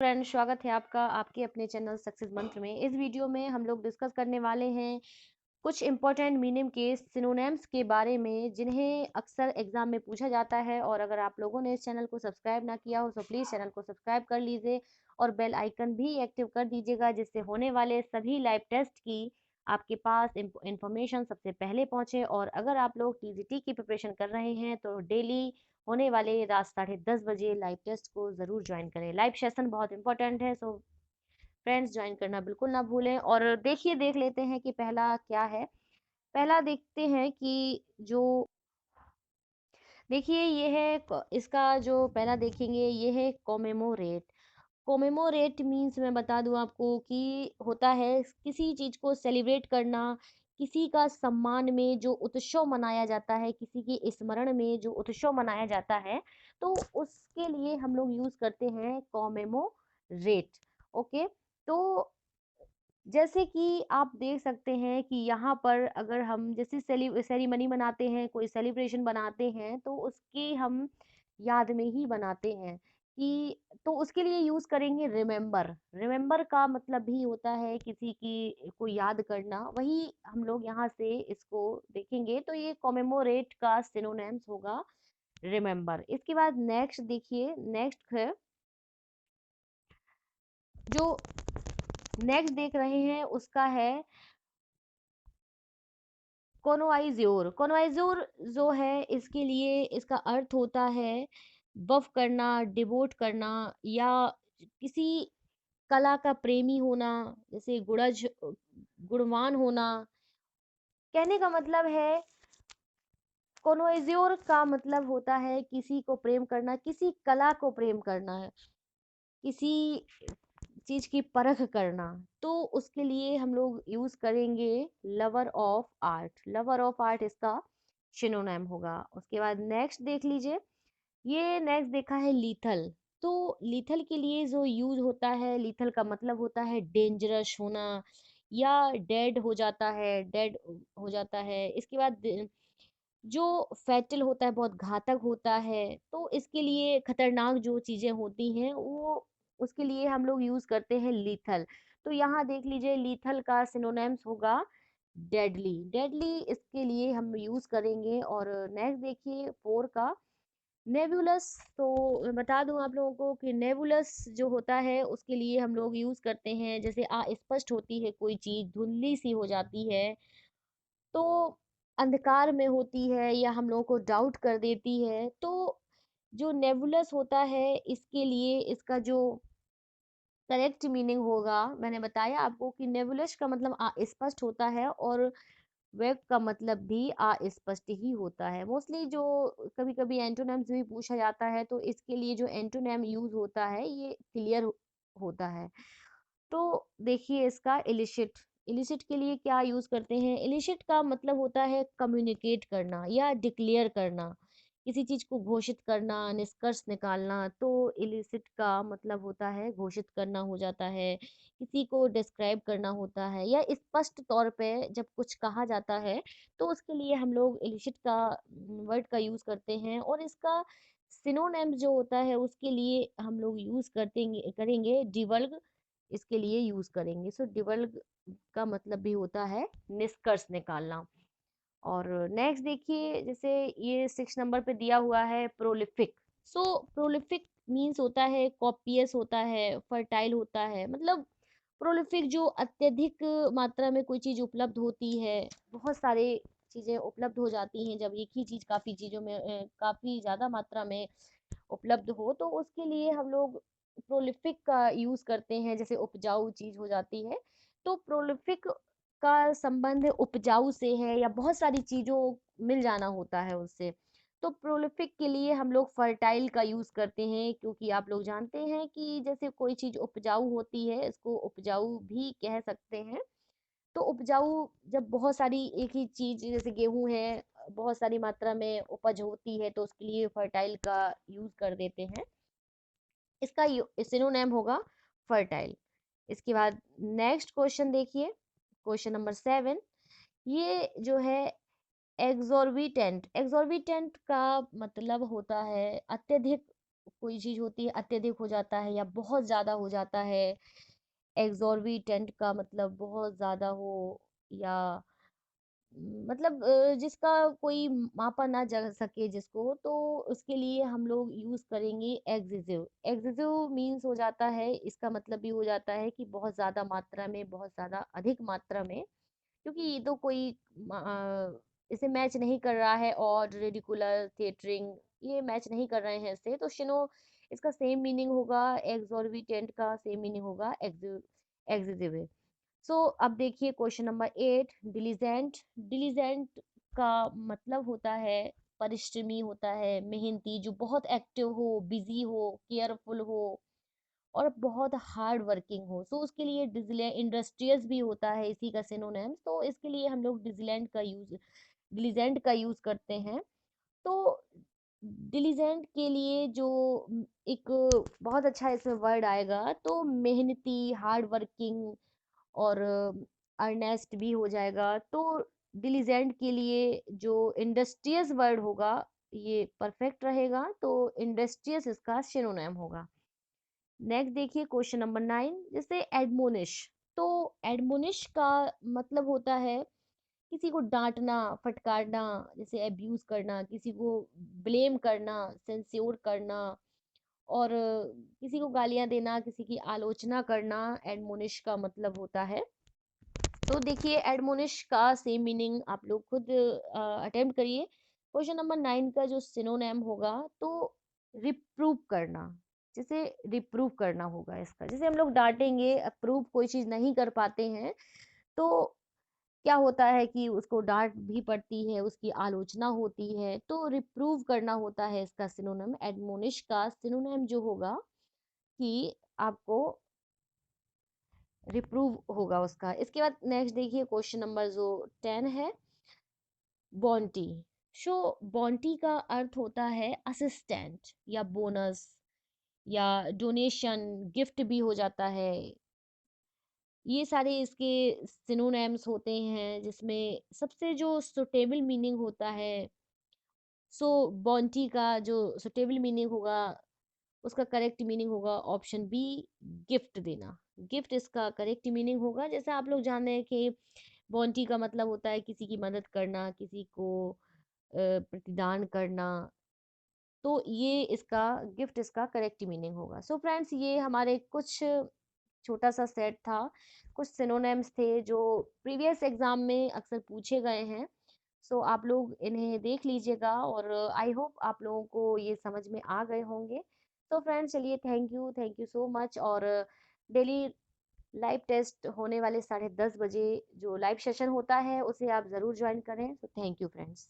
Friends, स्वागत है आपका आपके अपने चैनल सक्सेस मंत्र में। इस वीडियो में हम लोग डिस्कस करने वाले हैं कुछ इंपॉर्टेंट मीनिंग के सिनोनिम्स के बारे में जिन्हें अक्सर एग्जाम में पूछा जाता है। और अगर आप लोगों ने इस चैनल को सब्सक्राइब ना किया हो तो प्लीज़ चैनल को सब्सक्राइब कर लीजिए और बेल आइकन भी एक्टिव कर दीजिएगा, जिससे होने वाले सभी लाइव टेस्ट की आपके पास इंफॉर्मेशन सबसे पहले पहुंचे। और अगर आप लोग टीजीटी की प्रिपरेशन कर रहे हैं तो डेली होने वाले रात 10:30 बजे लाइव टेस्ट को ज़रूर ज्वाइन करें। लाइव सेशन बहुत इंपॉर्टेंट है, सो फ्रेंड्स ज्वाइन करना बिल्कुल ना भूलें। और देख लेते हैं कि पहला क्या है। पहला देखते हैं कि जो देखिए ये है इसका जो पहला देखेंगे ये है कोमेमोरेट। कोमेमोरेट मीन्स मैं बता दूं आपको कि होता है किसी चीज को सेलिब्रेट करना, किसी का सम्मान में जो उत्सव मनाया जाता है, किसी के स्मरण में जो उत्सव मनाया जाता है, तो उसके लिए हम लोग यूज करते हैं कोमेमोरेट। ओके, तो जैसे कि आप देख सकते हैं कि यहाँ पर अगर हम जैसे सेरेमनी मनाते हैं, कोई सेलिब्रेशन बनाते हैं, तो उसके हम याद में ही बनाते हैं कि तो उसके लिए यूज करेंगे रिमेम्बर। रिमेम्बर का मतलब भी होता है किसी की को याद करना, वही हम लोग यहाँ से इसको देखेंगे तो ये कॉमेमोरेट का सिनोनिम्स होगा रिमेम्बर। इसके बाद नेक्स्ट देखिए, नेक्स्ट है जो नेक्स्ट देख रहे हैं उसका है कॉन्वाइज्योर। कॉन्वाइज्योर जो है इसके लिए इसका अर्थ होता है बफ करना, डिवोट करना, या किसी कला का प्रेमी होना, जैसे गुणवान होना। कहने का मतलब है कॉन्वाइज्योर का मतलब होता है किसी को प्रेम करना, किसी कला को प्रेम करना है, किसी चीज की परख करना। तो उसके लिए हम लोग यूज करेंगे lover of art. Lover of art इसका सिनोनिम होगा। उसके बाद नेक्स्ट देख लीजिए, ये नेक्स्ट देखा है लीथल। तो लीथल के लिए जो यूज होता है, लीथल का मतलब होता है डेंजरस होना या डेड हो जाता है, डेड हो जाता है। इसके बाद जो फैटल होता है, बहुत घातक होता है, तो इसके लिए खतरनाक जो चीजें होती हैं वो उसके लिए हम लोग यूज करते हैं लीथल। तो यहाँ देख लीजिए लीथल का सिनोनिम्स होगा डेडली। डेडली इसके लिए हम यूज करेंगे। और नेक्स्ट देखिए फोर का नेबुलस। तो मैं बता दूं आप लोगों को कि नेबुलस जो होता है उसके लिए हम लोग यूज करते हैं जैसे अस्पष्ट होती है कोई चीज, धुंधली सी हो जाती है, तो अंधकार में होती है या हम लोगों को डाउट कर देती है, तो जो नेबुलस होता है इसके लिए इसका जो करेक्ट मीनिंग होगा, मैंने बताया आपको कि नेबुलस का मतलब अस्पष्ट होता है और वेब का मतलब भी अस्पष्ट ही होता है। मोस्टली जो कभी कभी एंटोनिम्स भी पूछा जाता है तो इसके लिए जो एंटोनिम यूज होता है ये क्लियर होता है। तो देखिए इसका इलिसिट। इलिसिट के लिए क्या यूज करते हैं? इलिसिट का मतलब होता है कम्युनिकेट करना या डिक्लेयर करना, किसी चीज को घोषित करना, निष्कर्ष निकालना। तो इलिसिट का मतलब होता है घोषित करना हो जाता है, किसी को डिस्क्राइब करना होता है, या स्पष्ट तौर पे जब कुछ कहा जाता है तो उसके लिए हम लोग इलिसिट का वर्ड का यूज करते हैं। और इसका सिनोनिम जो होता है उसके लिए हम लोग यूज करते करेंगे डिवल्ग। इसके लिए यूज करेंगे। सो डिवल्ग का मतलब भी होता है निष्कर्ष निकालना। और नेक्स्ट देखिए, जैसे ये 6 नंबर पे दिया हुआ है प्रोलिफिक। सो प्रोलिफिक मीन्स होता है कॉपियस होता है, फर्टाइल होता है। मतलब प्रोलिफिक जो अत्यधिक मात्रा में कोई चीज उपलब्ध होती है, बहुत सारे चीजें उपलब्ध हो जाती हैं। जब एक ही चीज काफी चीजों में काफी ज्यादा मात्रा में उपलब्ध हो तो उसके लिए हम लोग प्रोलिफिक का यूज करते हैं, जैसे उपजाऊ चीज हो जाती है। तो प्रोलिफिक का संबंध उपजाऊ से है या बहुत सारी चीजों मिल जाना होता है उससे। तो प्रोलिफिक के लिए हम लोग फर्टाइल का यूज करते हैं, क्योंकि आप लोग जानते हैं कि जैसे कोई चीज उपजाऊ होती है इसको उपजाऊ भी कह सकते हैं। तो उपजाऊ जब बहुत सारी एक ही चीज जैसे गेहूं है, बहुत सारी मात्रा में उपज होती है तो उसके लिए फर्टाइल का यूज कर देते हैं। इसका सिनोनिम होगा फर्टाइल। इसके बाद नेक्स्ट क्वेश्चन देखिए, क्वेश्चन नंबर 7। ये जो है एग्जॉर्बिटेंट। एग्जॉर्बिटेंट का मतलब होता है अत्यधिक कोई चीज होती है अत्यधिक हो जाता है या बहुत ज्यादा हो जाता है। एग्जॉर्बिटेंट का मतलब बहुत ज्यादा हो, या मतलब जिसका कोई मापा ना जा सके जिसको, तो उसके लिए हम लोग यूज करेंगे एग्जेसिव। एग्जेसिव मीन्स हो जाता है, इसका मतलब भी हो जाता है कि बहुत ज्यादा मात्रा में, बहुत ज्यादा अधिक मात्रा में। क्योंकि ये तो कोई इसे मैच नहीं कर रहा है, और रेडिकुलर थिएटरिंग ये मैच नहीं कर रहे हैं इससे, तो शिनो इसका सेम मीनिंग होगा, एक्सोर्बिटेंट का सेम मीनिंग होगा एग्जिजिव। सो अब देखिए क्वेश्चन नंबर 8, डिलीजेंट। डिलीजेंट का मतलब होता है परिश्रमी, होता है मेहनती, जो बहुत एक्टिव हो, बिजी हो, केयरफुल हो, और बहुत हार्ड वर्किंग हो। सो उसके लिए डिजिलेंट, इंडस्ट्रियस भी होता है इसी का सिनोनिम, तो इसके लिए हम लोग डिजिलेंट का यूज, डिलीजेंट का यूज करते हैं। तो डिलीजेंट के लिए जो एक बहुत अच्छा इसमें वर्ड आएगा, तो मेहनती, हार्ड वर्किंग, और अर्नेस्ट भी हो जाएगा। तो डिलीजेंट के लिए जो इंडस्ट्रियस वर्ड होगा, ये परफेक्ट रहेगा, तो इंडस्ट्रियस इसका सिनोनिम होगा। नेक्स्ट देखिए क्वेश्चन नंबर 9, जैसे एडमोनिश। तो एडमोनिश का मतलब होता है किसी को डांटना, फटकारना, जैसे अब्यूज करना, किसी को ब्लेम करना, सेंस्योर करना, और किसी को गालियां देना, किसी की आलोचना करना, एडमोनिश का मतलब होता है। तो देखिए एडमोनिश का सेम मीनिंग आप लोग खुद अटेम्प्ट करिए। क्वेश्चन नंबर 9 का जो सिनोनिम होगा, तो रिप्रूव करना। जैसे रिप्रूव करना होगा इसका, जैसे हम लोग डांटेंगे, अप्रूव कोई चीज नहीं कर पाते हैं, तो क्या होता है कि उसको डांट भी पड़ती है, उसकी आलोचना होती है, तो रिप्रूव करना होता है इसका सिनोनिम। एडमोनिश का सिनोनिम जो होगा कि आपको रिप्रूव होगा उसका। इसके बाद नेक्स्ट देखिए क्वेश्चन नंबर जो 10 है, बॉन्टी। सो बॉन्टी का अर्थ होता है असिस्टेंट, या बोनस, या डोनेशन, गिफ्ट भी हो जाता है। ये सारे इसके सिनोनिम्स होते हैं, जिसमें सबसे जो सुटेबल मीनिंग होता है, सो बॉन्टी का जो सुटेबल मीनिंग होगा, उसका करेक्ट मीनिंग होगा ऑप्शन बी, गिफ्ट देना। गिफ्ट इसका करेक्ट मीनिंग होगा। जैसे आप लोग जान रहे हैं कि बॉन्टी का मतलब होता है किसी की मदद करना, किसी को प्रतिदान करना, तो ये इसका गिफ्ट इसका करेक्ट मीनिंग होगा। सो फ्रेंड्स, ये हमारे कुछ छोटा सा सेट था, कुछ सिनोनिम्स थे जो प्रीवियस एग्जाम में अक्सर पूछे गए हैं। सो आप लोग इन्हें देख लीजिएगा, और आई होप आप लोगों को ये समझ में आ गए होंगे। तो फ्रेंड्स चलिए, थैंक यू सो मच। और डेली लाइव टेस्ट होने वाले 10:30 बजे जो लाइव सेशन होता है, उसे आप ज़रूर ज्वाइन करें। तो थैंक यू फ्रेंड्स।